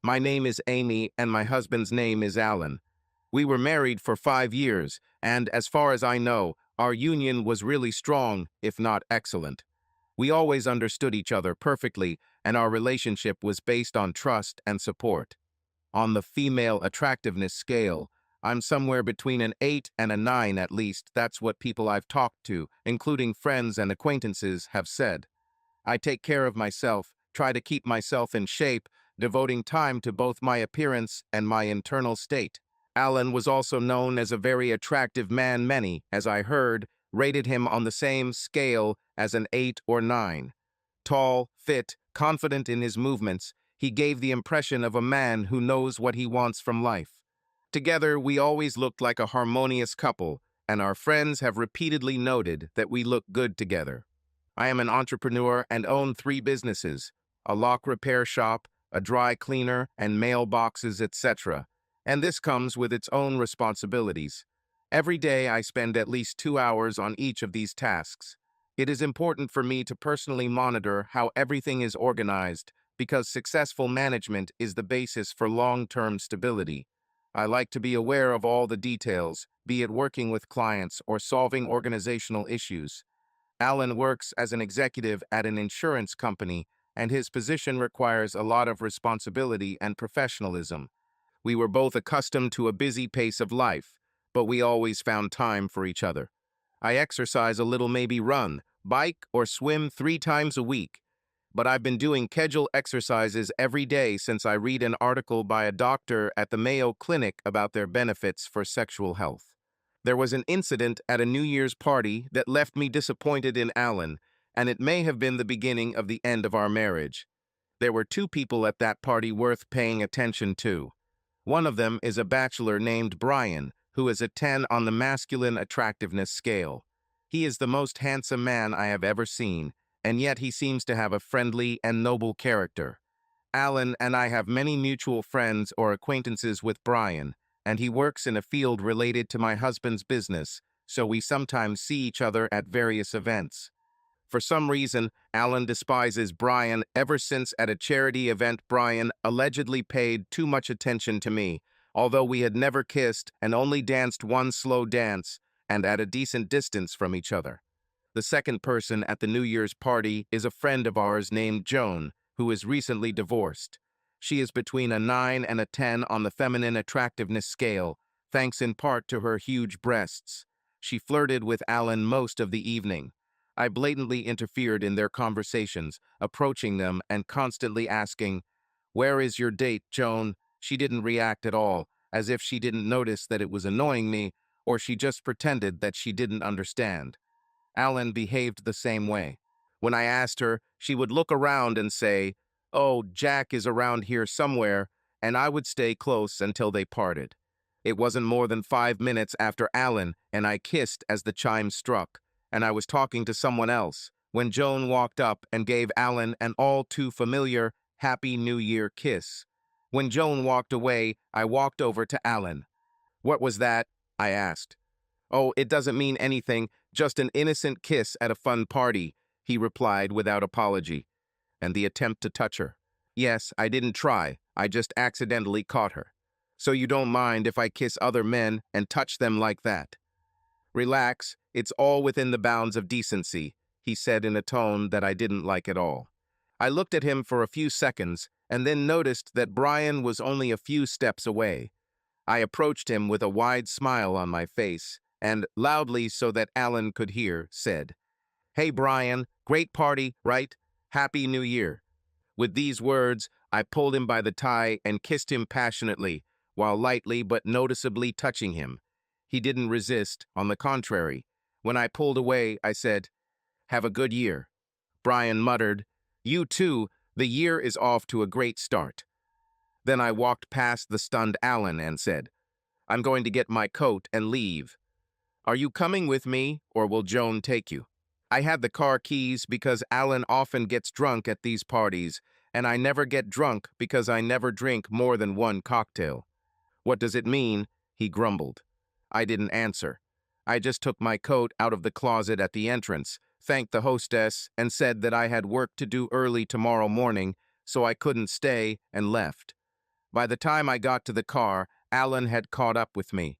My name is Amy and my husband's name is Alan. We were married for 5 years, and as far as I know, our union was really strong, if not excellent. We always understood each other perfectly, and our relationship was based on trust and support. On the female attractiveness scale, I'm somewhere between an 8 and a 9 at least. That's what people I've talked to, including friends and acquaintances, have said. I take care of myself, try to keep myself in shape, devoting time to both my appearance and my internal state. Alan was also known as a very attractive man. Many, as I heard, rated him on the same scale as an 8 or 9. Tall, fit, confident in his movements, he gave the impression of a man who knows what he wants from life. Together, we always looked like a harmonious couple, and our friends have repeatedly noted that we look good together. I am an entrepreneur and own 3 businesses, a lock repair shop, a dry cleaner, and mailboxes, etc. And this comes with its own responsibilities. Every day I spend at least 2 hours on each of these tasks. It is important for me to personally monitor how everything is organized because successful management is the basis for long-term stability. I like to be aware of all the details, be it working with clients or solving organizational issues. Alan works as an executive at an insurance company, and his position requires a lot of responsibility and professionalism. We were both accustomed to a busy pace of life, but we always found time for each other. I exercise a little, maybe run, bike, or swim 3 times a week, but I've been doing Kegel exercises every day since I read an article by a doctor at the Mayo Clinic about their benefits for sexual health. There was an incident at a New Year's party that left me disappointed in Alan, and it may have been the beginning of the end of our marriage. There were 2 people at that party worth paying attention to. One of them is a bachelor named Brian, who is a 10 on the masculine attractiveness scale. He is the most handsome man I have ever seen, and yet he seems to have a friendly and noble character. Alan and I have many mutual friends or acquaintances with Brian, and he works in a field related to my husband's business, so we sometimes see each other at various events. For some reason, Alan despises Brian ever since at a charity event Brian allegedly paid too much attention to me, although we had never kissed and only danced one slow dance and at a decent distance from each other. The second person at the New Year's party is a friend of ours named Joan, who is recently divorced. She is between a 9 and a 10 on the feminine attractiveness scale, thanks in part to her huge breasts. She flirted with Alan most of the evening. I blatantly interfered in their conversations, approaching them and constantly asking, "Where is your date, Joan?" She didn't react at all, as if she didn't notice that it was annoying me, or she just pretended that she didn't understand. Alan behaved the same way. When I asked her, she would look around and say, "Oh, Jack is around here somewhere," and I would stay close until they parted. It wasn't more than 5 minutes after Alan and I kissed as the chimes struck, and I was talking to someone else, when Joan walked up and gave Alan an all too familiar Happy New Year kiss. When Joan walked away, I walked over to Alan. "What was that?" I asked. "Oh, it doesn't mean anything, just an innocent kiss at a fun party," he replied without apology. And the attempt to touch her. "Yes, I didn't try, I just accidentally caught her. So you don't mind if I kiss other men and touch them like that?" "Relax, it's all within the bounds of decency," he said in a tone that I didn't like at all. I looked at him for a few seconds and then noticed that Brian was only a few steps away. I approached him with a wide smile on my face and, loudly so that Alan could hear, said, "Hey Brian, great party, right? Happy New Year." With these words, I pulled him by the tie and kissed him passionately, while lightly but noticeably touching him. He didn't resist, on the contrary. When I pulled away, I said, "Have a good year." Brian muttered, "You too, the year is off to a great start." Then I walked past the stunned Alan and said, "I'm going to get my coat and leave. Are you coming with me, or will Joan take you?" I had the car keys because Alan often gets drunk at these parties, and I never get drunk because I never drink more than one cocktail. "What does it mean?" he grumbled. I didn't answer. I just took my coat out of the closet at the entrance, thanked the hostess, and said that I had work to do early tomorrow morning, so I couldn't stay, and left. By the time I got to the car, Alan had caught up with me.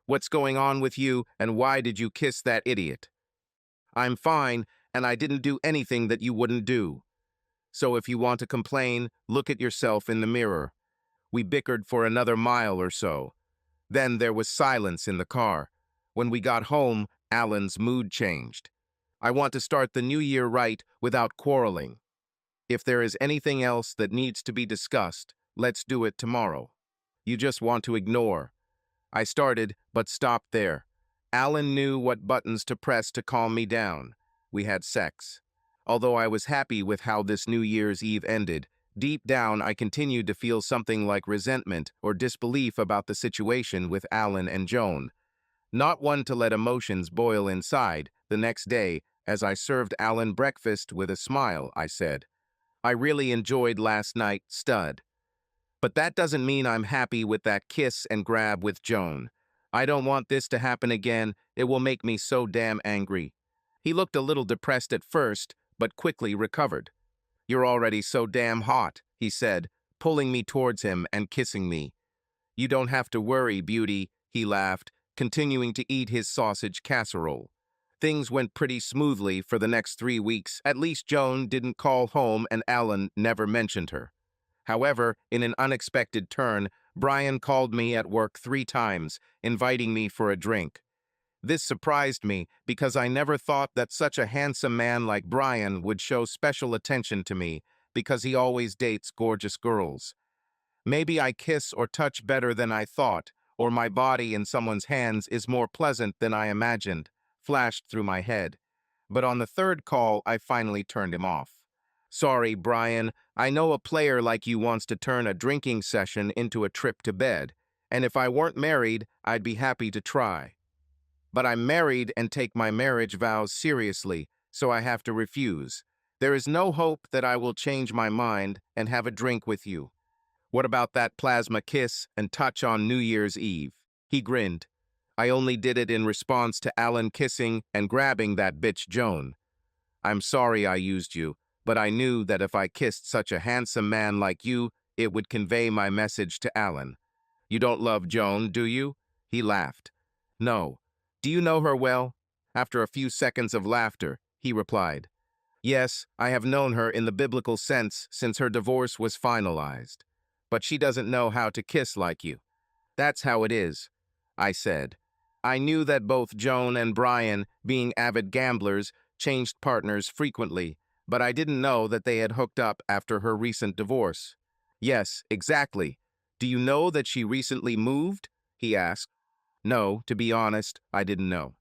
"What's going on with you, and why did you kiss that idiot?" "I'm fine, and I didn't do anything that you wouldn't do. So if you want to complain, look at yourself in the mirror." We bickered for another mile or so. Then there was silence in the car. When we got home, Alan's mood changed. "I want to start the new year right without quarreling. If there is anything else that needs to be discussed, let's do it tomorrow. You just want to ignore." I started, but stopped there. Alan knew what buttons to press to calm me down. We had sex. Although I was happy with how this New Year's Eve ended, deep down I continued to feel something like resentment or disbelief about the situation with Alan and Joan. Not one to let emotions boil inside, the next day, as I served Alan breakfast with a smile, I said, "I really enjoyed last night, stud. But that doesn't mean I'm happy with that kiss and grab with Joan. I don't want this to happen again. It will make me so damn angry." He looked a little depressed at first, but quickly recovered. "You're already so damn hot," he said, pulling me towards him and kissing me. "You don't have to worry, beauty," he laughed, continuing to eat his sausage casserole. Things went pretty smoothly for the next 3 weeks. At least Joan didn't call home and Alan never mentioned her. However, in an unexpected turn, Brian called me at work 3 times, inviting me for a drink. This surprised me because I never thought that such a handsome man like Brian would show special attention to me because he always dates gorgeous girls. Maybe I kiss or touch better than I thought, or my body in someone's hands is more pleasant than I imagined, flashed through my head. But on the third call, I finally turned him off. "Sorry, Brian, I know a player like you wants to turn a drinking session into a trip to bed, and if I weren't married, I'd be happy to try. But I'm married and take my marriage vows seriously, so I have to refuse. There is no hope that I will change my mind and have a drink with you. What about that plasma kiss and touch on New Year's Eve?" He grinned. "I only did it in response to Alan kissing and grabbing that bitch Joan. I'm sorry I used you, but I knew that if I kissed such a handsome man like you, it would convey my message to Alan. You don't love Joan, do you?" He laughed. "No. Do you know her well?" After a few seconds of laughter, he replied, "Yes, I have known her in the biblical sense since her divorce was finalized. But she doesn't know how to kiss like you." "That's how it is," I said. I knew that both Joan and Brian, being avid gamblers, changed partners frequently, but I didn't know that they had hooked up after her recent divorce. "Yes, exactly. Do you know that she recently moved?" he asked. No, to be honest, I didn't know.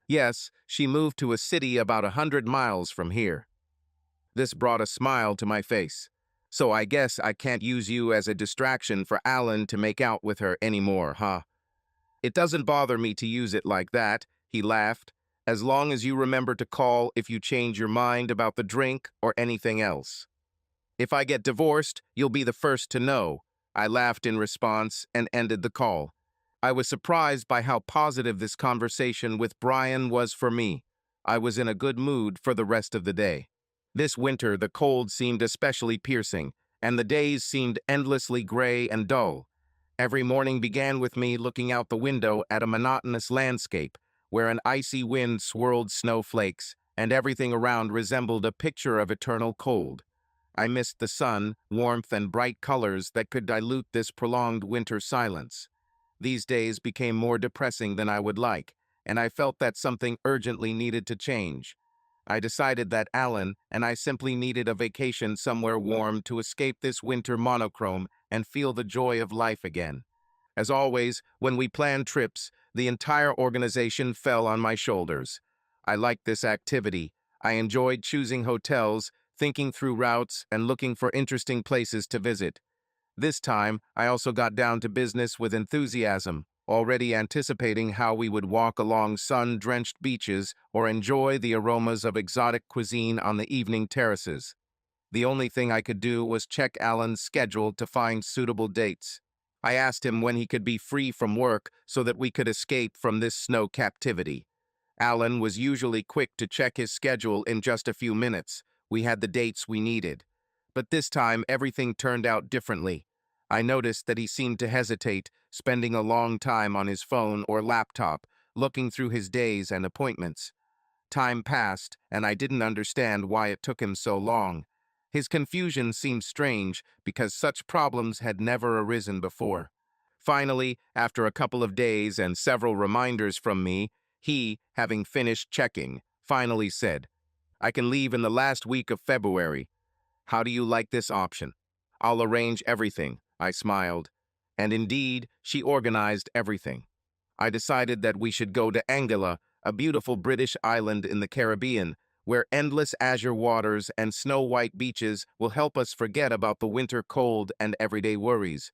"Yes, she moved to a city about 100 miles from here." This brought a smile to my face. "So I guess I can't use you as a distraction for Alan to make out with her anymore, huh?" "It doesn't bother me to use it like that," he laughed, "as long as you remember to call if you change your mind about the drink or anything else. If I get divorced, you'll be the first to know." I laughed in response and ended the call. I was surprised by how positive this conversation with Brian was for me. I was in a good mood for the rest of the day. This winter, the cold seemed especially piercing, and the days seemed endlessly gray and dull. Every morning began with me looking out the window at a monotonous landscape, where an icy wind swirled snowflakes, and everything around resembled a picture of eternal cold. I missed the sun, warmth, and bright colors that could dilute this prolonged winter silence. These days became more depressing than I would like, and I felt that something urgently needed to change. I decided that Alan and I simply needed a vacation somewhere warm to escape this winter monochrome and feel the joy of life again. As always, when we planned trips, the entire organization fell on my shoulders. I liked this activity. I enjoyed choosing hotels, thinking through routes, and looking for interesting places to visit. This time, I also got down to business with enthusiasm, already anticipating how we would walk along sun-drenched beaches or enjoy the aromas of exotic cuisine on the evening terraces. The only thing I could do was check Alan's schedule to find suitable dates. I asked him when he could be free from work so that we could escape from this snow captivity. Alan was usually quick to check his schedule in just a few minutes. We had the dates we needed. But this time, everything turned out differently. I noticed that he seemed to hesitate, spending a long time on his phone or laptop, looking through his days and appointments. Time passed, and I didn't understand why it took him so long. His confusion seemed strange because such problems had never arisen before. Finally, after a couple of days and several reminders from me, he, having finished checking, finally said, "I can leave in the last week of February. How do you like this option?" "I'll arrange everything," I smiled. And indeed, she organized everything. I decided that we should go to Anguilla, a beautiful British island in the Caribbean, where endless azure waters and snow-white beaches will help us forget about the winter cold and everyday worries.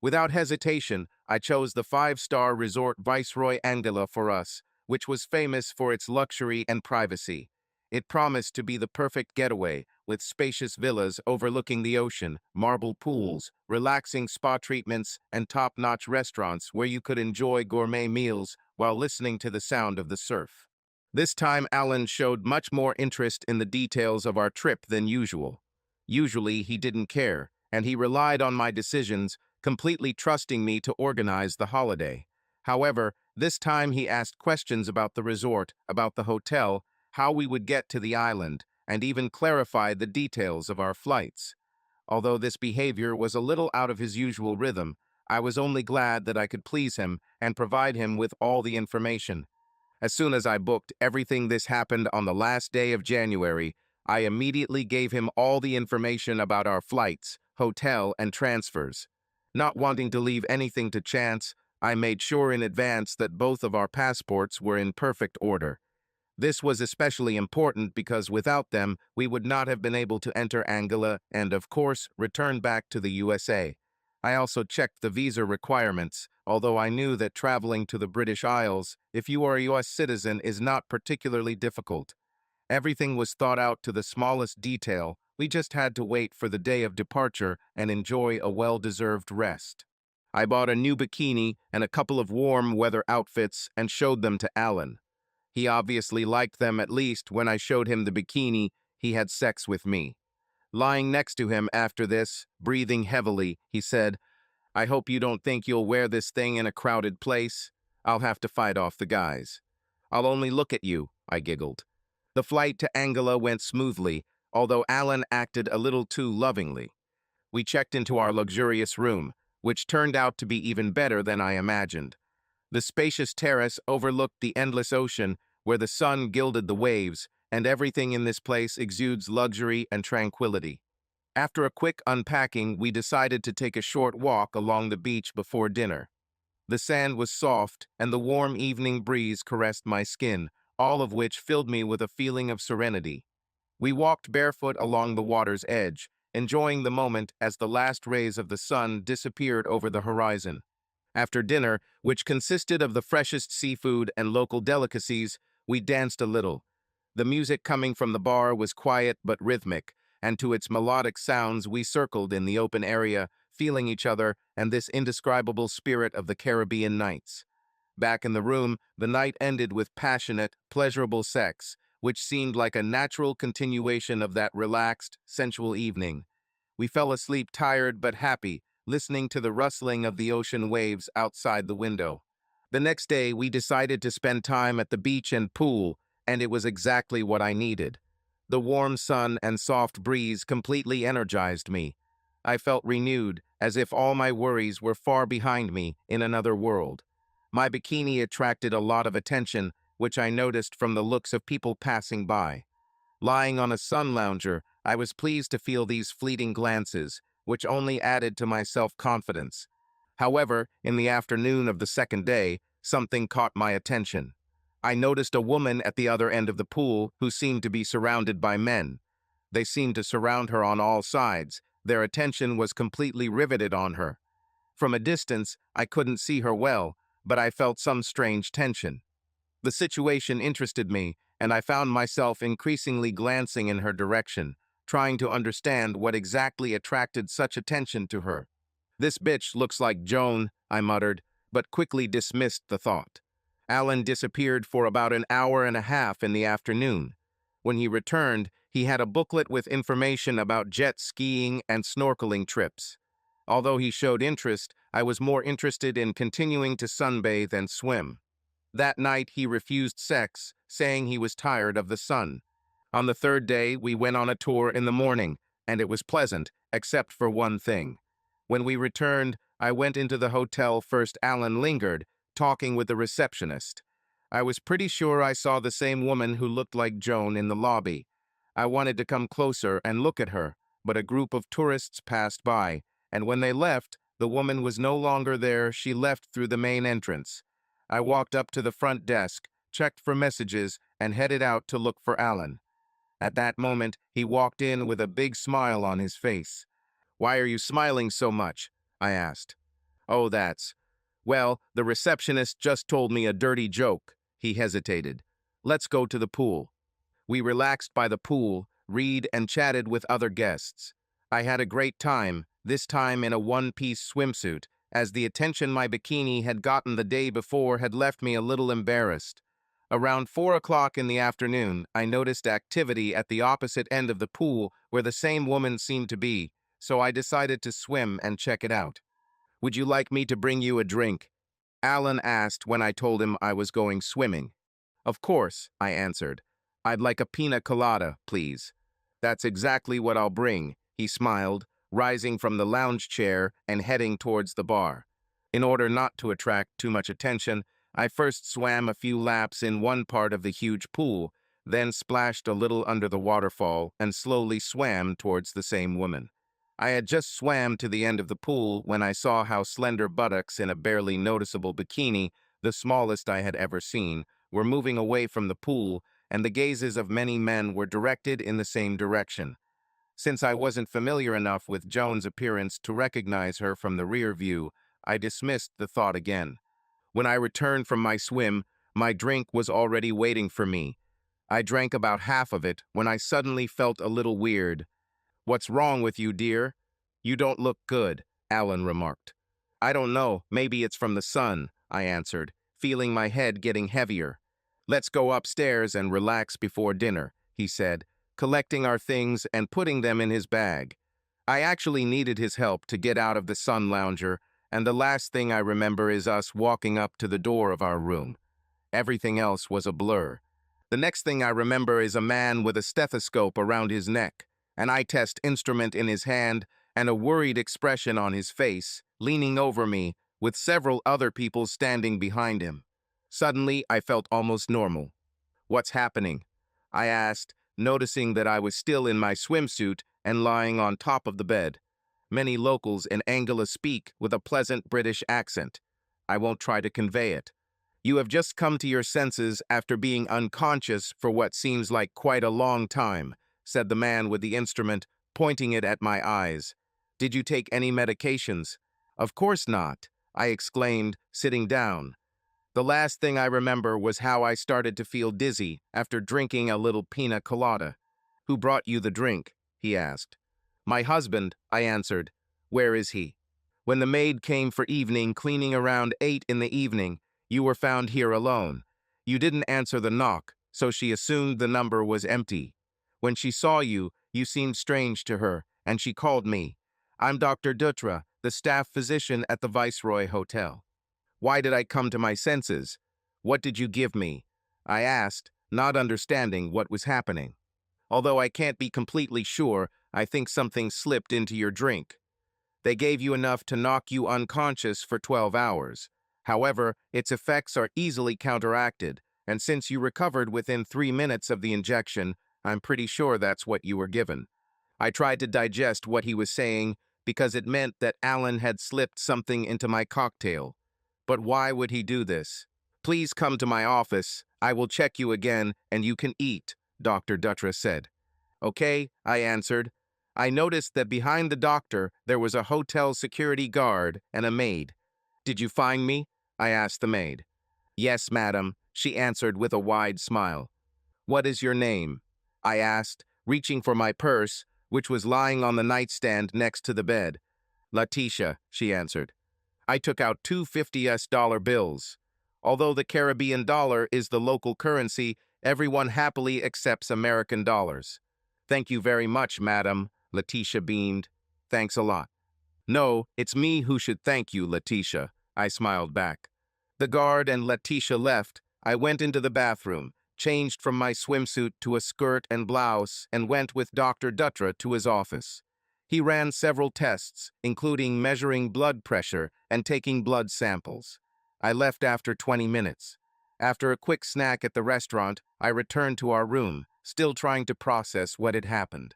Without hesitation, I chose the five-star resort Viceroy Anguilla for us, which was famous for its luxury and privacy. It promised to be the perfect getaway, with spacious villas overlooking the ocean, marble pools, relaxing spa treatments, and top-notch restaurants where you could enjoy gourmet meals while listening to the sound of the surf. This time, Alan showed much more interest in the details of our trip than usual. Usually, he didn't care, and he relied on my decisions, completely trusting me to organize the holiday. However, this time he asked questions about the resort, about the hotel, how we would get to the island, and even clarified the details of our flights. Although this behavior was a little out of his usual rhythm, I was only glad that I could please him and provide him with all the information. As soon as I booked everything, this happened on the last day of January, I immediately gave him all the information about our flights, hotel, and transfers. Not wanting to leave anything to chance, I made sure in advance that both of our passports were in perfect order. This was especially important because without them, we would not have been able to enter Anguilla and, of course, return back to the USA. I also checked the visa requirements, although I knew that traveling to the British Isles, if you are a US citizen, is not particularly difficult. Everything was thought out to the smallest detail. We just had to wait for the day of departure and enjoy a well-deserved rest. I bought a new bikini and a couple of warm weather outfits and showed them to Alan. He obviously liked them. At least when I showed him the bikini, he had sex with me. Lying next to him after this, breathing heavily, he said, "I hope you don't think you'll wear this thing in a crowded place. I'll have to fight off the guys." "I'll only look at you," I giggled. The flight to Anguilla went smoothly, although Alan acted a little too lovingly. We checked into our luxurious room, which turned out to be even better than I imagined. The spacious terrace overlooked the endless ocean, where the sun gilded the waves, and everything in this place exudes luxury and tranquility. After a quick unpacking, we decided to take a short walk along the beach before dinner. The sand was soft, and the warm evening breeze caressed my skin, all of which filled me with a feeling of serenity. We walked barefoot along the water's edge, enjoying the moment as the last rays of the sun disappeared over the horizon. After dinner, which consisted of the freshest seafood and local delicacies, we danced a little. The music coming from the bar was quiet but rhythmic, and to its melodic sounds we circled in the open area, feeling each other and this indescribable spirit of the Caribbean nights. Back in the room, the night ended with passionate, pleasurable sex, which seemed like a natural continuation of that relaxed, sensual evening. We fell asleep tired but happy, listening to the rustling of the ocean waves outside the window. The next day, we decided to spend time at the beach and pool, and it was exactly what I needed. The warm sun and soft breeze completely energized me. I felt renewed, as if all my worries were far behind me in another world. My bikini attracted a lot of attention, which I noticed from the looks of people passing by. Lying on a sun lounger, I was pleased to feel these fleeting glances, which only added to my self-confidence. However, in the afternoon of the second day, something caught my attention. I noticed a woman at the other end of the pool who seemed to be surrounded by men. They seemed to surround her on all sides. Their attention was completely riveted on her. From a distance, I couldn't see her well, but I felt some strange tension. The situation interested me, and I found myself increasingly glancing in her direction, trying to understand what exactly attracted such attention to her. "This bitch looks like Joan," I muttered, but quickly dismissed the thought. Alan disappeared for about an hour and a half in the afternoon. When he returned, he had a booklet with information about jet skiing and snorkeling trips. Although he showed interest, I was more interested in continuing to sunbathe and swim. That night, he refused sex, saying he was tired of the sun. On the third day, we went on a tour in the morning, and it was pleasant, except for one thing. When we returned, I went into the hotel first. Alan lingered, talking with the receptionist. I was pretty sure I saw the same woman who looked like Joan in the lobby. I wanted to come closer and look at her, but a group of tourists passed by, and when they left, the woman was no longer there. She left through the main entrance. I walked up to the front desk, checked for messages, and headed out to look for Alan. At that moment, he walked in with a big smile on his face. "Why are you smiling so much?" I asked. "Oh, well, the receptionist just told me a dirty joke." He hesitated. "Let's go to the pool." We relaxed by the pool, read, and chatted with other guests. I had a great time, this time in a one-piece swimsuit, as the attention my bikini had gotten the day before had left me a little embarrassed. Around 4 o'clock in the afternoon, I noticed activity at the opposite end of the pool where the same woman seemed to be, so I decided to swim and check it out. "Would you like me to bring you a drink?" Alan asked when I told him I was going swimming. "Of course," I answered. "I'd like a pina colada, please." "That's exactly what I'll bring," he smiled, rising from the lounge chair and heading towards the bar. In order not to attract too much attention, I first swam a few laps in one part of the huge pool, then splashed a little under the waterfall and slowly swam towards the same woman. I had just swam to the end of the pool when I saw how slender buttocks in a barely noticeable bikini, the smallest I had ever seen, were moving away from the pool, and the gazes of many men were directed in the same direction. Since I wasn't familiar enough with Joan's appearance to recognize her from the rear view, I dismissed the thought again. When I returned from my swim, my drink was already waiting for me. I drank about half of it when I suddenly felt a little weird. "What's wrong with you, dear? You don't look good," Alan remarked. "I don't know, maybe it's from the sun," I answered, feeling my head getting heavier. "Let's go upstairs and relax before dinner," he said, collecting our things and putting them in his bag. I actually needed his help to get out of the sun lounger, and the last thing I remember is us walking up to the door of our room. Everything else was a blur. The next thing I remember is a man with a stethoscope around his neck, an eye test instrument in his hand, and a worried expression on his face, leaning over me, with several other people standing behind him. Suddenly, I felt almost normal. "What's happening?" I asked, noticing that I was still in my swimsuit and lying on top of the bed. Many locals in Angola speak with a pleasant British accent. I won't try to convey it. "You have just come to your senses after being unconscious for what seems like quite a long time," said the man with the instrument, pointing it at my eyes. "Did you take any medications?" "Of course not," I exclaimed, sitting down. "The last thing I remember was how I started to feel dizzy after drinking a little pina colada." "Who brought you the drink?" he asked. "My husband," I answered. "Where is he?" "When the maid came for evening cleaning around 8 in the evening, you were found here alone. You didn't answer the knock, so she assumed the number was empty. When she saw you, you seemed strange to her, and she called me. I'm Dr. Dutra, the staff physician at the Viceroy Hotel." "Why did I come to my senses? What did you give me?" I asked, not understanding what was happening. "Although I can't be completely sure, I think something slipped into your drink. They gave you enough to knock you unconscious for 12 hours. However, its effects are easily counteracted, and since you recovered within 3 minutes of the injection, I'm pretty sure that's what you were given." I tried to digest what he was saying because it meant that Alan had slipped something into my cocktail. But why would he do this? "Please come to my office. I will check you again, and you can eat," Dr. Dutra said. "Okay," I answered. I noticed that behind the doctor there was a hotel security guard and a maid. "Did you find me?" I asked the maid. "Yes, madam," she answered with a wide smile. "What is your name?" I asked, reaching for my purse, which was lying on the nightstand next to the bed. "Letitia," she answered. I took out two $50 bills. Although the Caribbean dollar is the local currency, everyone happily accepts American dollars. "Thank you very much, madam," Letitia beamed. "Thanks a lot." No, it's me who should thank you, Letitia, I smiled back. The guard and Letitia left. I went into the bathroom, changed from my swimsuit to a skirt and blouse, and went with Dr. Dutra to his office. He ran several tests, including measuring blood pressure and taking blood samples. I left after 20 minutes. After a quick snack at the restaurant, I returned to our room, still trying to process what had happened.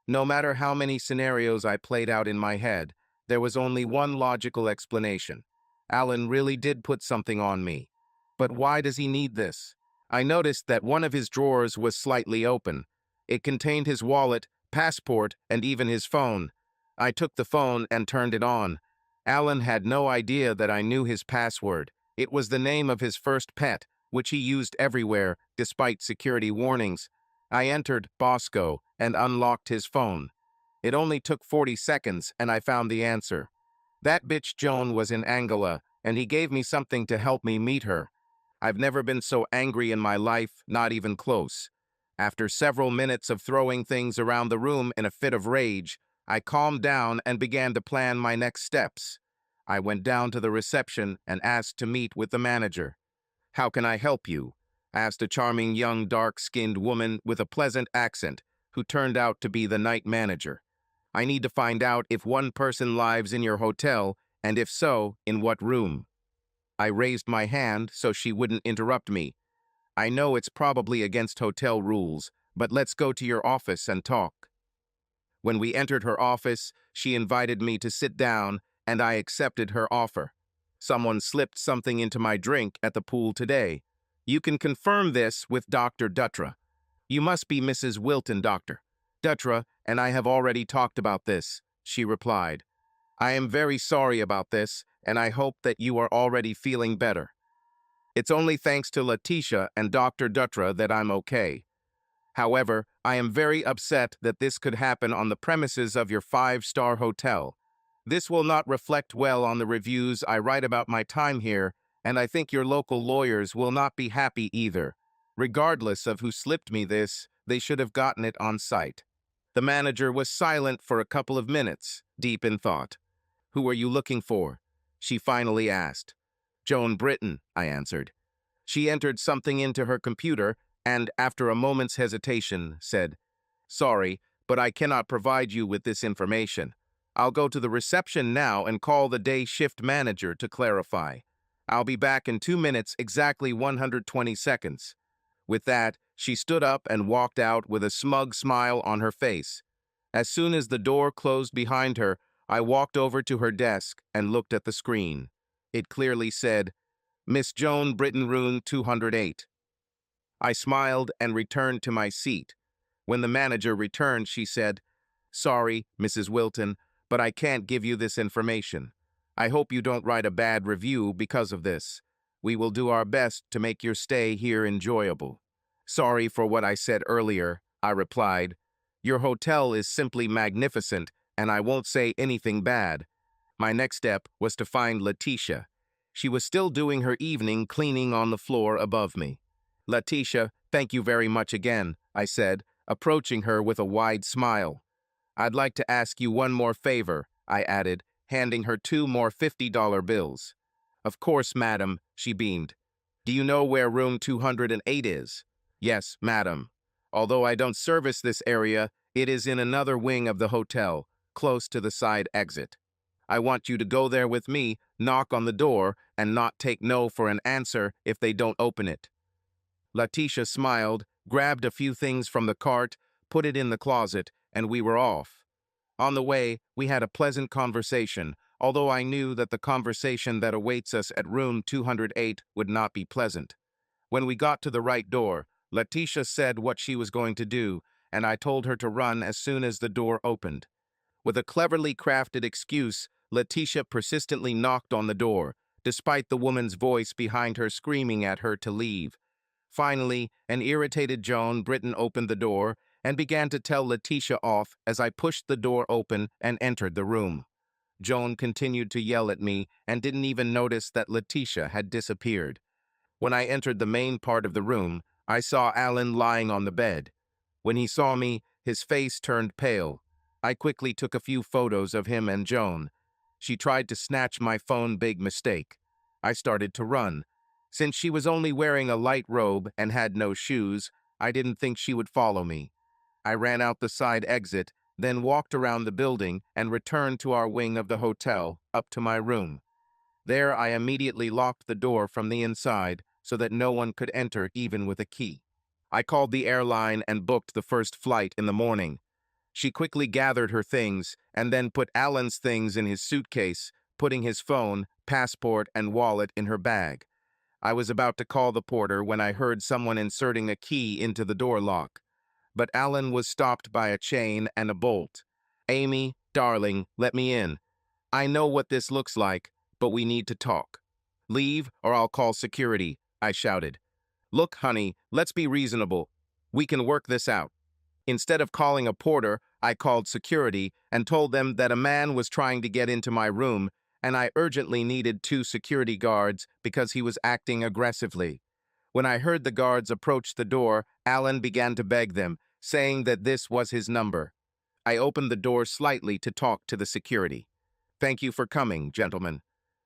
No matter how many scenarios I played out in my head, there was only one logical explanation. Alan really did put something on me. But why does he need this? I noticed that one of his drawers was slightly open. It contained his wallet, passport, and even his phone. I took the phone and turned it on. Alan had no idea that I knew his password. It was the name of his first pet, which he used everywhere, despite security warnings. I entered Bosco and unlocked his phone. It only took 40 seconds, and I found the answer. That bitch Joan was in Angola, and he gave me something to help me meet her. I've never been so angry in my life, not even close. After several minutes of throwing things around the room in a fit of rage, I calmed down and began to plan my next steps. I went down to the reception and asked to meet with the manager. "How can I help you?" asked a charming young dark-skinned woman with a pleasant accent, who turned out to be the night manager. "I need to find out if one person lives in your hotel, and if so, in what room." I raised my hand so she wouldn't interrupt me. "I know it's probably against hotel rules, but let's go to your office and talk." When we entered her office, she invited me to sit down, and I accepted her offer. "Someone slipped something into my drink at the pool today. You can confirm this with Dr. Dutra. You must be Mrs. Wilton, Dr. Dutra, and I have already talked about this," she replied. "I am very sorry about this, and I hope that you are already feeling better. It's only thanks to Letitia and Dr. Dutra that I'm okay. However, I am very upset that this could happen on the premises of your five-star hotel. This will not reflect well on the reviews I write about my time here, and I think your local lawyers will not be happy either. Regardless of who slipped me this, they should have gotten it on site." The manager was silent for a couple of minutes, deep in thought. "Who are you looking for?" she finally asked. "Joan Britton," I answered. She entered something into her computer and, after a moment's hesitation, said, "Sorry, but I cannot provide you with this information. I'll go to the reception now and call the day shift manager to clarify. I'll be back in 2 minutes, exactly 120 seconds. With that, she stood up and walked out with a smug smile on her face. As soon as the door closed behind her, I walked over to her desk and looked at the screen. It clearly said, "Miss Joan Britton, room 208. I smiled and returned to my seat. When the manager returned, she said, "Sorry, Mrs. Wilton, but I can't give you this information. I hope you don't write a bad review because of this. We will do our best to make your stay here enjoyable." "Sorry for what I said earlier," I replied. "Your hotel is simply magnificent, and I won't say anything bad." My next step was to find Letitia. She was still doing her evening cleaning on the floor above me. "Letitia, thank you very much again," I said, approaching her with a wide smile. "I'd like to ask you one more favor," I added, handing her 2 more $50 bills. "Of course, madam," she beamed. "Do you know where room 208 is?" "Yes, madam. Although I don't service this area, it is in another wing of the hotel, close to the side exit. I want you to go there with me, knock on the door, and not take no for an answer if they don't open it." Letitia smiled, grabbed a few things from the cart, put it in the closet, and we were off. On the way, we had a pleasant conversation, although I knew that the conversation that awaits us at room 208 would not be pleasant. When we got to the right door, Letitia said what she was going to do, and I told her to run as soon as the door opened. With a cleverly crafted excuse, Letitia persistently knocked on the door, despite the woman's voice behind her screaming at her to leave. Finally, an irritated Joan Britton opened the door and began to tell Letitia off as I pushed the door open and entered the room. Joan continued to yell at me and didn't even notice that Letitia had disappeared. When I entered the main part of the room, I saw Alan lying on the bed. When he saw me, his face turned pale. I quickly took a few photos of him and Joan. She tried to snatch my phone, big mistake. I started to run. Since she was only wearing a light robe and had no shoes, I didn't think she would follow me. I ran out the side exit, then walked around the building and returned to our wing of the hotel, up to my room. There I immediately locked the door from the inside so that no one could enter even with a key. I called the airline and booked the first flight in the morning. She quickly gathered her things and then put Alan's things in his suitcase, putting his phone, passport, and wallet in her bag. I was about to call the porter when I heard someone inserting a key into the door lock. But Alan was stopped by a chain and a bolt. "Amy, darling, let me in. I know what this looks like, but we need to talk." "Leave or I'll call security," I shouted. "Look, honey, let's be reasonable. We can work this out." Instead of calling a porter, I called security and told them that a man was trying to get into my room and I urgently needed 2 security guards because he was acting aggressively. When I heard the guards approach the door, Alan began to beg them, saying that this was his number. I opened the door slightly to talk to the security. "Thank you for coming, gentlemen.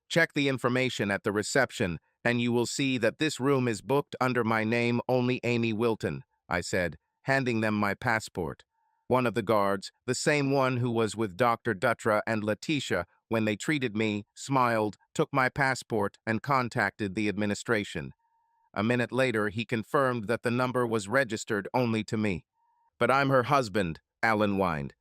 Check the information at the reception, and you will see that this room is booked under my name only, Amy Wilton," I said, handing them my passport. One of the guards, the same one who was with Dr. Dutra and Letitia when they treated me, smiled, took my passport, and contacted the administration. A minute later, he confirmed that the number was registered only to me. "But I'm her husband," Alan whined.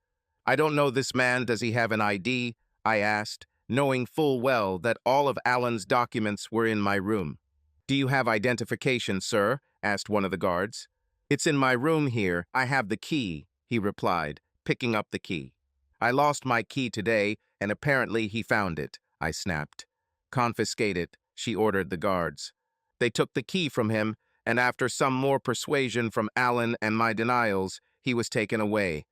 "I don't know this man. Does he have an ID?" I asked, knowing full well that all of Alan's documents were in my room. "Do you have identification, sir?" asked one of the guards. "It's in my room here. I have the key," he replied, picking up the key. "I lost my key today, and apparently he found it," I snapped. "Confiscate it," she ordered the guards. They took the key from him, and after some more persuasion from Alan and my denials, he was taken away.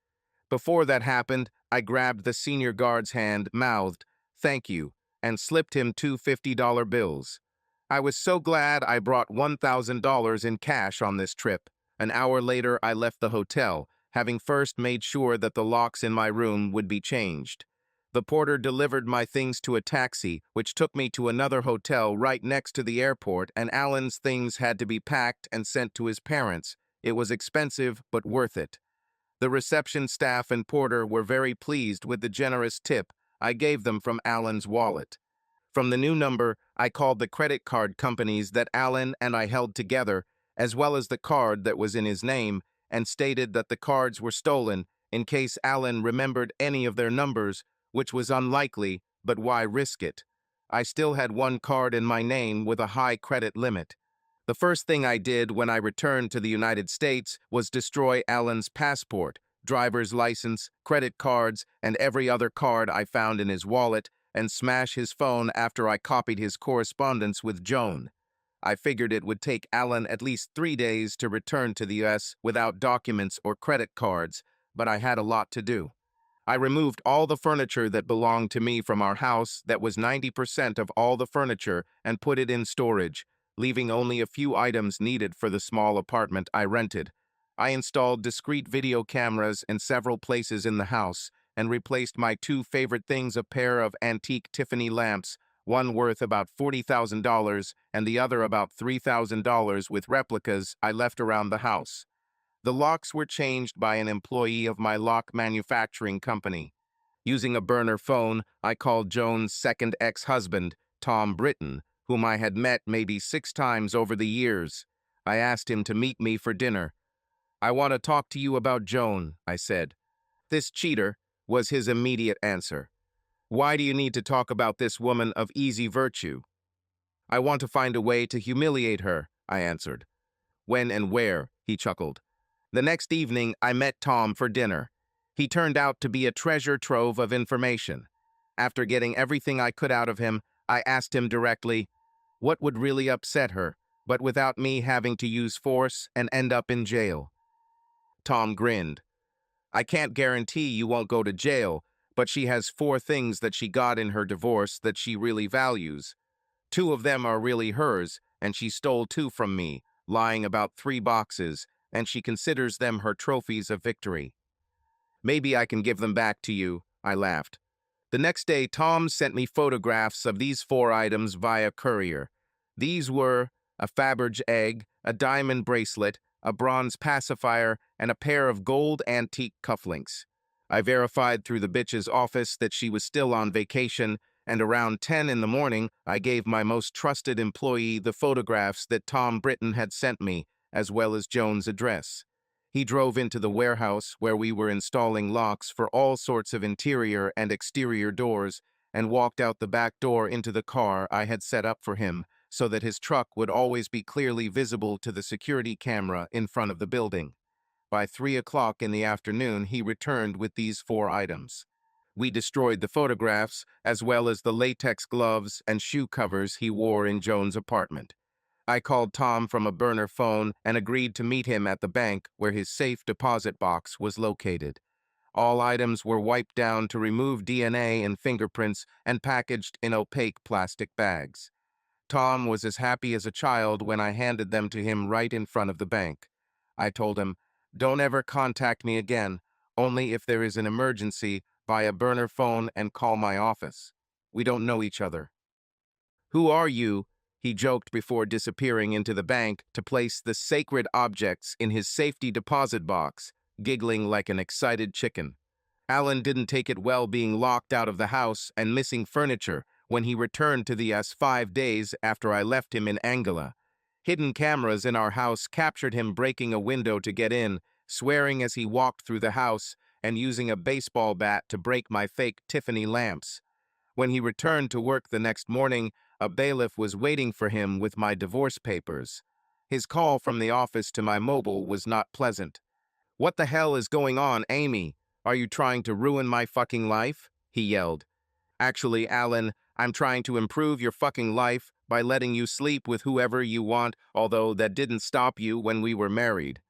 Before that happened, I grabbed the senior guard's hand, mouthed, "Thank you," and slipped him 2 $50 bills. I was so glad I brought $1,000 in cash on this trip. An hour later, I left the hotel, having first made sure that the locks in my room would be changed. The porter delivered my things to a taxi, which took me to another hotel right next to the airport, and Alan's things had to be packed and sent to his parents. It was expensive, but worth it. The reception staff and porter were very pleased with the generous tip I gave them from Alan's wallet. From the new number, I called the credit card companies that Alan and I held together, as well as the card that was in his name, and stated that the cards were stolen in case Alan remembered any of their numbers, which was unlikely, but why risk it? I still had one card in my name with a high credit limit. The first thing I did when I returned to the United States was destroy Alan's passport, driver's license, credit cards, and every other card I found in his wallet, and smash his phone after I copied his correspondence with Joan. I figured it would take Alan at least 3 days to return to the U.S. without documents or credit cards, but I had a lot to do. I removed all the furniture that belonged to me from our house that was 90% of all the furniture and put it in storage, leaving only a few items needed for the small apartment I rented. I installed discrete video cameras in several places in the house and replaced my 2 favorite things, a pair of antique Tiffany lamps, one worth about $40,000 and the other about $3,000, with replicas I left around the house. The locks were changed by an employee of my lock manufacturing company. Using a burner phone, I called Joan's second ex-husband, Tom Britton, whom I had met maybe 6 times over the years. I asked him to meet me for dinner. "I want to talk to you about Joan," I said. "This cheater," was his immediate answer. "Why do you need to talk about this woman of easy virtue?" "I want to find a way to humiliate her," I answered. "When and where?" he chuckled. The next evening, I met Tom for dinner. He turned out to be a treasure trove of information. After getting everything I could out of him, I asked him directly, what would really upset her, but without me having to use force and end up in jail. Tom grinned. "I can't guarantee you won't go to jail, but she has 4 things that she got in her divorce that she really values. 2 of them are really hers, and she stole 2 from me, lying about 3 boxes, and she considers them her trophies of victory." "Maybe I can give them back to you," I laughed. The next day, Tom sent me photographs of these 4 items via courier. These were a Faberge egg, a diamond bracelet, a bronze pacifier, and a pair of gold antique cufflinks. I verified through the bitch's office that she was still on vacation, and around 10 in the morning, I gave my most trusted employee the photographs that Tom Britton had sent me, as well as Joan's address. He drove into the warehouse where we were installing locks for all sorts of interior and exterior doors and walked out the back door into the car I had set up for him so that his truck would always be clearly visible to the security camera in front of the building. By 3 o'clock in the afternoon, he returned with these 4 items. We destroyed the photographs, as well as the latex gloves and shoe covers he wore in Joan's apartment. I called Tom from a burner phone and agreed to meet him at the bank where his safe deposit box was located. All items were wiped down to remove DNA and fingerprints and packaged in opaque plastic bags. Tom was as happy as a child when I handed them to him right in front of the bank. I told him, "Don't ever contact me again, only if there is an emergency, via burner phone and call my office. We don't know each other." "Who are you?" he joked before disappearing into the bank to place the sacred objects in his safety deposit box, giggling like an excited chicken. Alan didn't take it well being locked out of the house and missing furniture when he returned to the US 5 days after I left him in Angola. Hidden cameras in our house captured him breaking a window to get in, swearing as he walked through the house, and using a baseball bat to break my fake Tiffany lamps. When he returned to work the next morning, a bailiff was waiting for him with my divorce papers. His call from the office to my mobile was not pleasant. "What the hell is going on, Amy? Are you trying to ruin my fucking life?" he yelled. "Actually, Alan, I'm trying to improve your fucking life by letting you sleep with whoever you want, although that didn't stop you when we were married."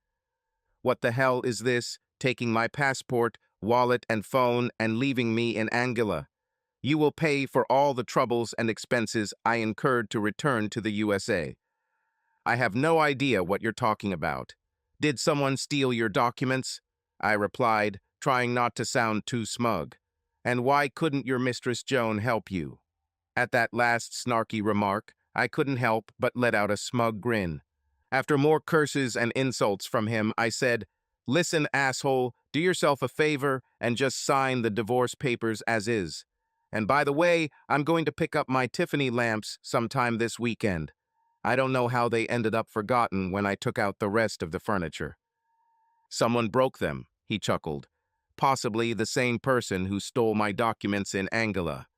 "What the hell is this, taking my passport, wallet, and phone and leaving me in Angola? You will pay for all the troubles and expenses I incurred to return to the USA. "I have no idea what you're talking about. Did someone steal your documents?" I replied, trying not to sound too smug. "And why couldn't your mistress Joan help you?" At that last snarky remark, I couldn't help but let out a smug grin. After more curses and insults from him, I said, "Listen, asshole, do yourself a favor and just sign the divorce papers as is. And by the way, I'm going to pick up my Tiffany lamps sometime this weekend. I don't know how they ended up forgotten when I took out the rest of the furniture." "Someone broke them," he chuckled. "Possibly the same person who stole my documents in Angola."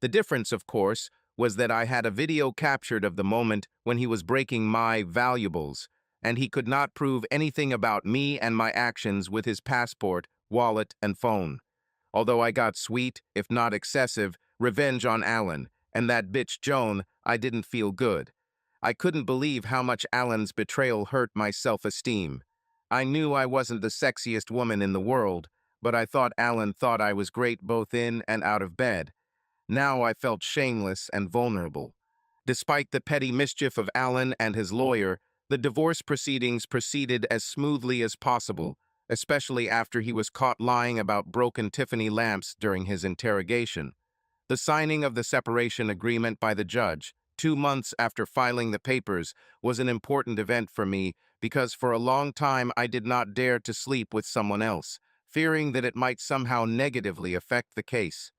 The difference, of course, was that I had a video captured of the moment when he was breaking my valuables, and he could not prove anything about me and my actions with his passport, wallet, and phone. Although I got sweet, if not excessive, revenge on Alan, and that bitch Joan, I didn't feel good. I couldn't believe how much Alan's betrayal hurt my self-esteem. I knew I wasn't the sexiest woman in the world, but I thought Alan thought I was great both in and out of bed. Now I felt shameless and vulnerable. Despite the petty mischief of Alan and his lawyer, the divorce proceedings proceeded as smoothly as possible, especially after he was caught lying about broken Tiffany lamps during his interrogation. The signing of the separation agreement by the judge, 2 months after filing the papers, was an important event for me because for a long time I did not dare to sleep with someone else, fearing that it might somehow negatively affect the case.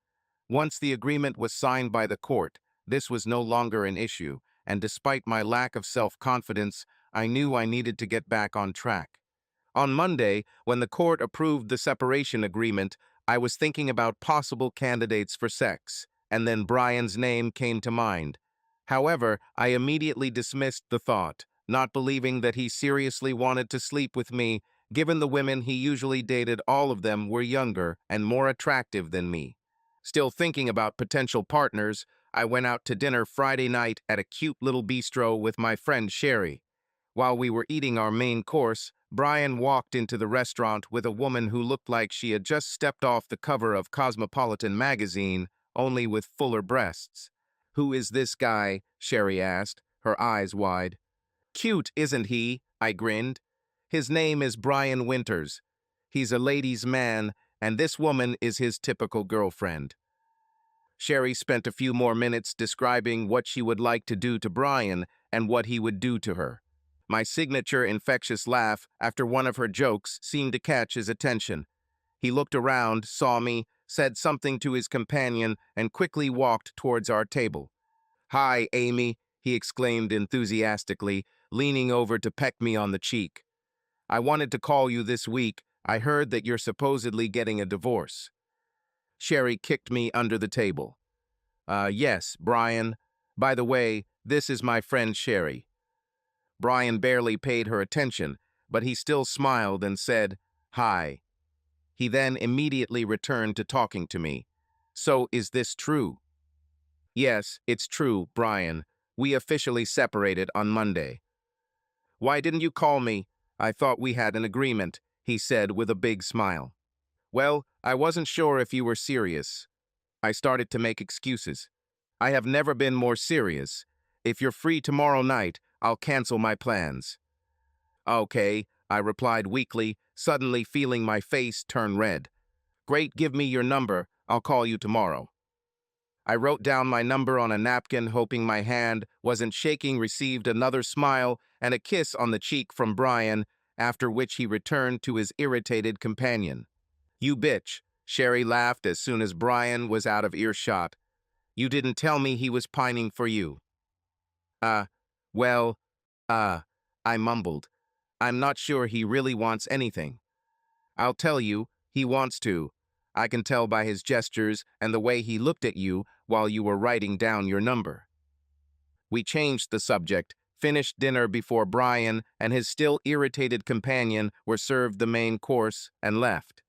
Once the agreement was signed by the court, this was no longer an issue, and despite my lack of self-confidence, I knew I needed to get back on track. On Monday, when the court approved the separation agreement, I was thinking about possible candidates for sex, and then Brian's name came to mind. However, I immediately dismissed the thought, not believing that he seriously wanted to sleep with me, given the women he usually dated, all of them were younger and more attractive than me. Still thinking about potential partners, I went out to dinner Friday night at a cute little bistro with my friend Sherry. While we were eating our main course, Brian walked into the restaurant with a woman who looked like she had just stepped off the cover of Cosmopolitan magazine, only with fuller breasts. "Who is this guy?" Sherry asked, her eyes wide. "Cute, isn't he?" I grinned. "His name is Brian Winters. He's a ladies' man, and this woman is his typical girlfriend." Sherry spent a few more minutes describing what she would like to do to Brian and what he would do to her. My signature infectious laugh after one of her jokes seemed to catch his attention. He looked around, saw me, said something to his companion, and quickly walked towards our table. "Hi, Amy," he exclaimed enthusiastically, leaning over to peck me on the cheek. "I wanted to call you this week. I heard that you're supposedly getting a divorce." Sherry kicked me under the table. Yes, Brian. By the way, this is my friend Sherry." Brian barely paid her attention, but he still smiled and said, "Hi." He then immediately returned to talking to me. "So is this true?" "Yes, it's true, Brian. We officially separated on Monday." "Why didn't you call me? I thought we had an agreement," he said with a big smile. "Well, I wasn't sure if you were serious." I started to make excuses. "I have never been more serious. If you're free tomorrow night, I'll cancel my plans." "Okay," I replied weakly, suddenly feeling my face turn red. "Great, give me your number. I'll call you tomorrow." I wrote down my number on a napkin, hoping my hand wasn't shaking, received another smile and a kiss on the cheek from Brian, after which he returned to his irritated companion. "You bitch," Sherry laughed as soon as Brian was out of earshot. "You didn't tell me he was pining for you." Uh, well, I mumbled. "I'm not sure he really wants anything." "I'll tell you, he wants to. I can tell by his gestures and the way he looked at you while you were writing down your number." We changed the subject, finished dinner before Brian and his still irritated companion were served the main course, and left.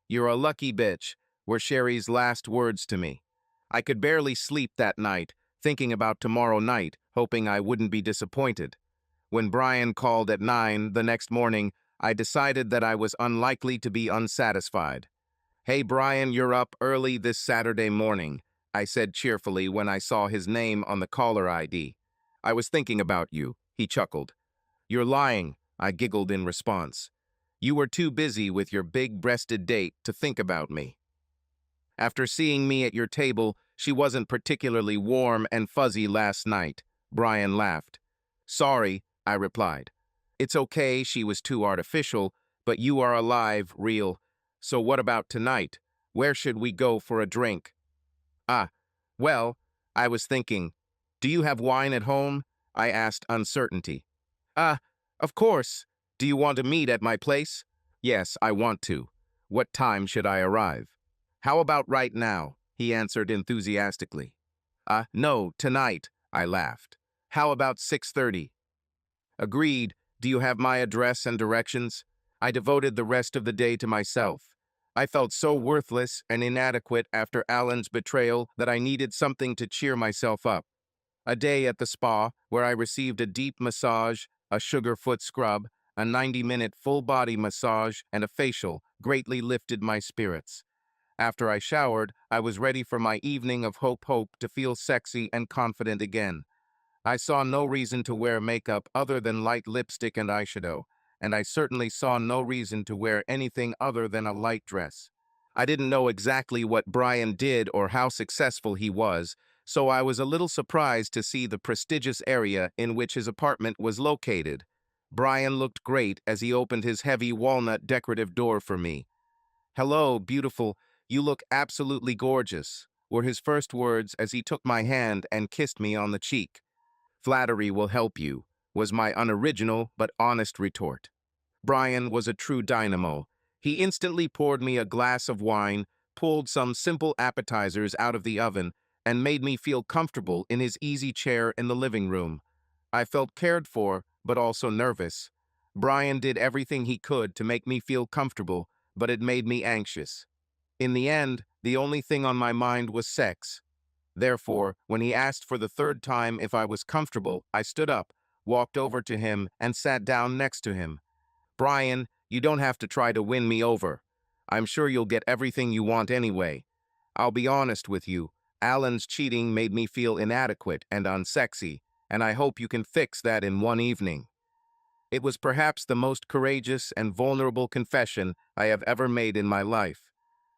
"You're a lucky bitch," were Sherry's last words to me. I could barely sleep that night, thinking about tomorrow night, hoping I wouldn't be disappointed. When Brian called at 9 the next morning, I decided that I was unlikely to be unsatisfied. "Hey, Brian, you're up early this Saturday morning," I said cheerfully when I saw his name on the caller ID. "I was thinking about you," he chuckled. "You're lying," I giggled in response. "You were too busy with your big-breasted date to think about me." "After seeing me at your table, she wasn't particularly warm and fuzzy last night," Brian laughed. "Sorry," I replied. "It's okay, she was too artificial, but you are alive, real. So what about tonight? Where should we go for a drink?" "Ah, well, I was thinking, do you have wine at home?" I asked uncertainty. "Ah, of course. Do you want to meet at my place?" "Yes, I want to. What time should I arrive?" "How about right now?" he answered enthusiastically. No, tonight," I laughed. "How about 6:30? "Agreed. Do you have my address and directions?" I devoted the rest of the day to myself. I felt so worthless and inadequate after Alan's betrayal that I needed something to cheer myself up. A day at the spa, where I received a deep massage, a sugar foot scrub, a 90-minute full-body massage, and a facial, greatly lifted my spirits. After I showered, I was ready for my evening of hope to feel sexy and confident again. I saw no reason to wear makeup other than light lipstick and eyeshadow, and I certainly saw no reason to wear anything other than a light dress. I didn't know exactly what Brian did or how successful he was, so I was a little surprised to see the prestigious area in which his apartment was located. Brian looked great as he opened his heavy walnut decorative door for me. "Hello, beautiful. You look absolutely gorgeous," were his first words as he took my hand and kissed me on the cheek. "Flattery will help you," was my unoriginal but honest retort. Brian was a true dynamo. He instantly poured me a glass of wine, pulled some simple appetizers out of the oven, and made me feel comfortable in his easy chair in the living room. I felt cared for, but also nervous. Brian did everything he could to make me feel comfortable, but it made me anxious. In the end, the only thing on my mind was sex. Therefore, when he asked for the third time if I was comfortable, I stood up, walked over to him, and sat down next to him. "Brian, you don't have to try to win me over. I'm sure you'll get everything you want anyway. I'll be honest with you, Alan's cheating made me feel inadequate and unsexy, and I hope you can fix that in one evening." It was perhaps the most courageous and vulnerable confession I have ever made in my life.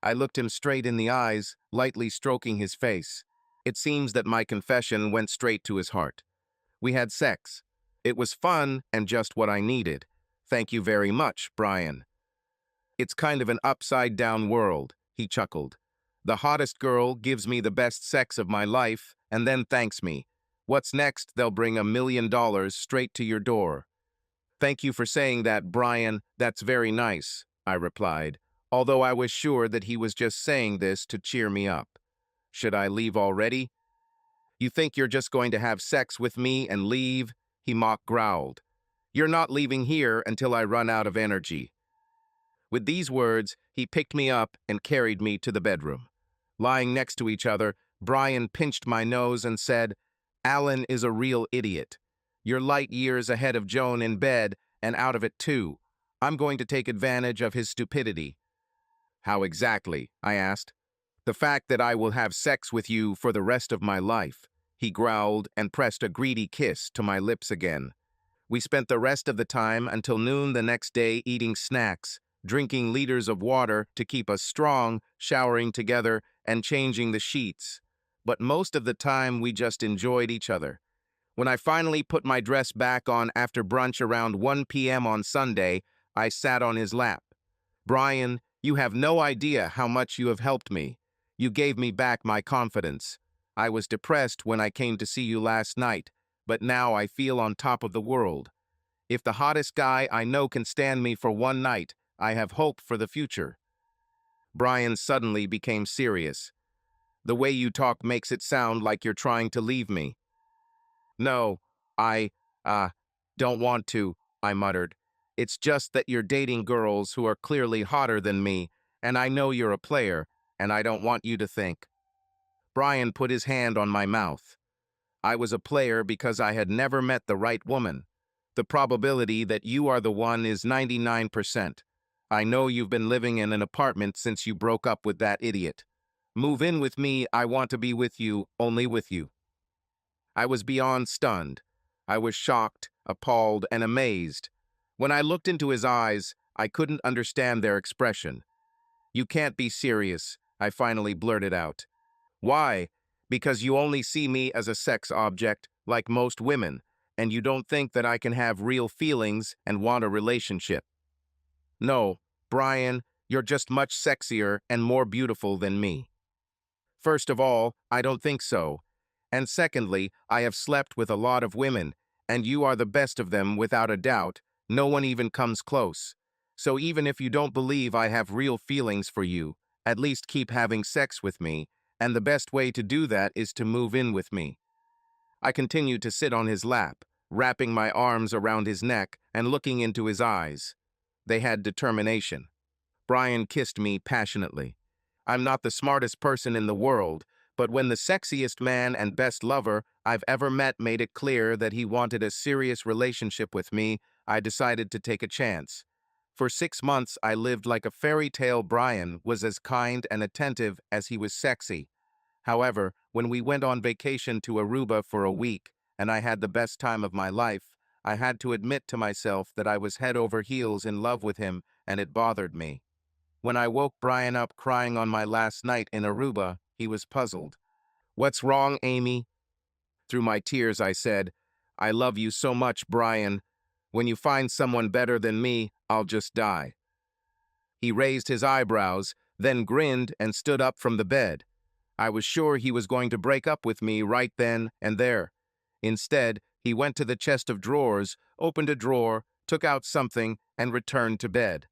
I looked him straight in the eyes, lightly stroking his face. It seems that my confession went straight to his heart. We had sex. It was fun and just what I needed. Thank you very much, Brian. It's kind of an upside-down world, he chuckled. The hottest girl gives me the best sex of my life and then thanks me. What's next? They'll bring $1 million straight to your door. Thank you for saying that, Brian. That's very nice, I replied, although I was sure that he was just saying this to cheer me up. Should I leave already? You think you're just going to have sex with me and leave? He growled. You're not leaving here until I run out of energy. With these words, he picked me up and carried me to the bedroom. Lying next to each other, Brian pinched my nose and said, Alan is a real idiot. You're light years ahead of Joan in bed and out of it too. I'm going to take advantage of his stupidity. How exactly? I asked. The fact that I will have sex with you for the rest of my life, he growled and pressed a greedy kiss to my lips again. We spent the rest of the time until noon the next day eating snacks, drinking liters of water to keep us strong, showering together, and changing the sheets. But most of the time we just enjoyed each other. When I finally put my dress back on after brunch around 1 p.m. on Sunday, I sat on his lap. Brian, you have no idea how much you have helped me. You gave me back my confidence. I was depressed when I came to see you last night, but now I feel on top of the world. If the hottest guy I know can stand me for one night, I have hope for the future. Brian suddenly became serious. The way you talk makes it sound like you're trying to leave me. No, I, don't want to, I muttered. It's just that you're dating girls who are clearly hotter than me, and I know you're a player, and I don't want you to think. Brian put his hand on my mouth. I was a player because I had never met the right woman. The probability that you are the one is 99%. I know you've been living in an apartment since you broke up with that idiot. Move in with me, I want to be with you, only with you. I was beyond stunned. I was shocked, appalled, and amazed. When I looked into his eyes, I couldn't understand their expression. You can't be serious, I finally blurted out. Why? Because you only see me as a sex object, like most women, and you don't think that I can have real feelings and want a relationship. No, Brian, you're just much sexier and more beautiful than me. First of all, I don't think so. And secondly, I have slept with a lot of women, and you are the best of them without a doubt. No one even comes close. So even if you don't believe I have real feelings for you, at least keep having sex with me, and the best way to do that is to move in with me. I continued to sit on his lap, wrapping my arms around his neck and looking into his eyes. They had determination. Brian kissed me passionately. I'm not the smartest person in the world, but when the sexiest man and best lover I've ever met made it clear that he wanted a serious relationship with me, I decided to take a chance. For 6 months, I lived like a fairy tale. Brian was as kind and attentive as he was sexy. However, when we went on vacation to Aruba for a week, and I had the best time of my life, I had to admit to myself that I was head over heels in love with him, and it bothered me. When I woke Brian up crying on my last night in Aruba, he was puzzled. What's wrong, Amy? Through my tears, I said, I love you so much, Brian. When you find someone better than me, I'll just die. He raised his eyebrows, then grinned and stood up from the bed. I was sure he was going to break up with me right then and there. Instead, he went to the chest of drawers, opened a drawer, took out something, and returned to bed.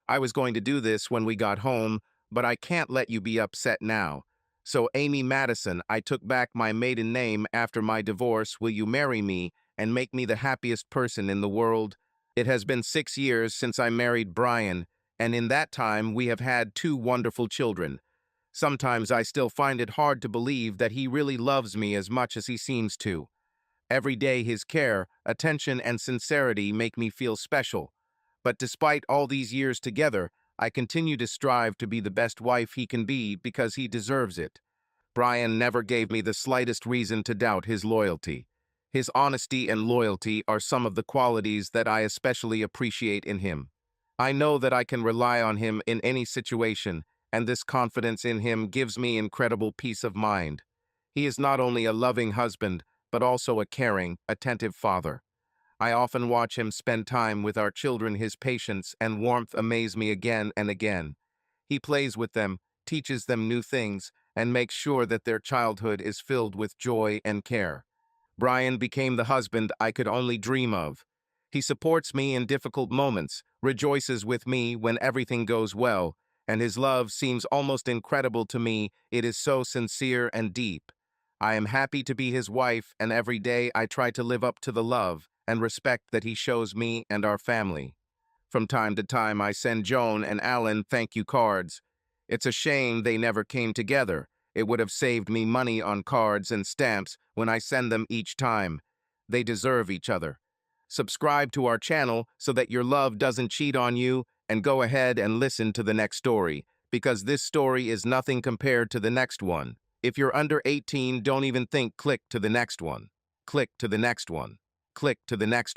I was going to do this when we got home, but I can't let you be upset now. So, Amy Madison, I took back my maiden name after my divorce. Will you marry me and make me the happiest person in the world? It has been 6 years since I married Brian, and in that time we have had 2 wonderful children. Sometimes I still find it hard to believe that he really loves me as much as he seems to. Every day his care, attention, and sincerity make me feel special. But despite all these years together, I continue to strive to be the best wife he can be because he deserves it. Brian never gave me the slightest reason to doubt his loyalty. His honesty and loyalty are some of the qualities that I especially appreciate in him. I know that I can rely on him in any situation, and this confidence in him gives me incredible peace of mind. He is not only a loving husband, but also a caring, attentive father. I often watch him spend time with our children. His patience and warmth amaze me again and again. He plays with them, teaches them new things, and makes sure that their childhood is filled with joy and care. Brian became the husband I could only dream of. He supports me in difficult moments, rejoices with me when everything goes well, and his love seems almost incredible to me. It is so sincere and deep. I am happy to be his wife, and every day I try to live up to the love and respect that he shows me and our family. From time to time, I send Joan and Alan thank you cards. It's a shame they never came together. It would have saved me money on cards and stamps when I send them each time. They deserve each other. Subscribe to our channel so that your love doesn't cheat on you, and go ahead and listen to the next story, because this story is nothing compared to the next one. If you're under 18, don't even think. Click to the next one. Click to the next one. Click to the next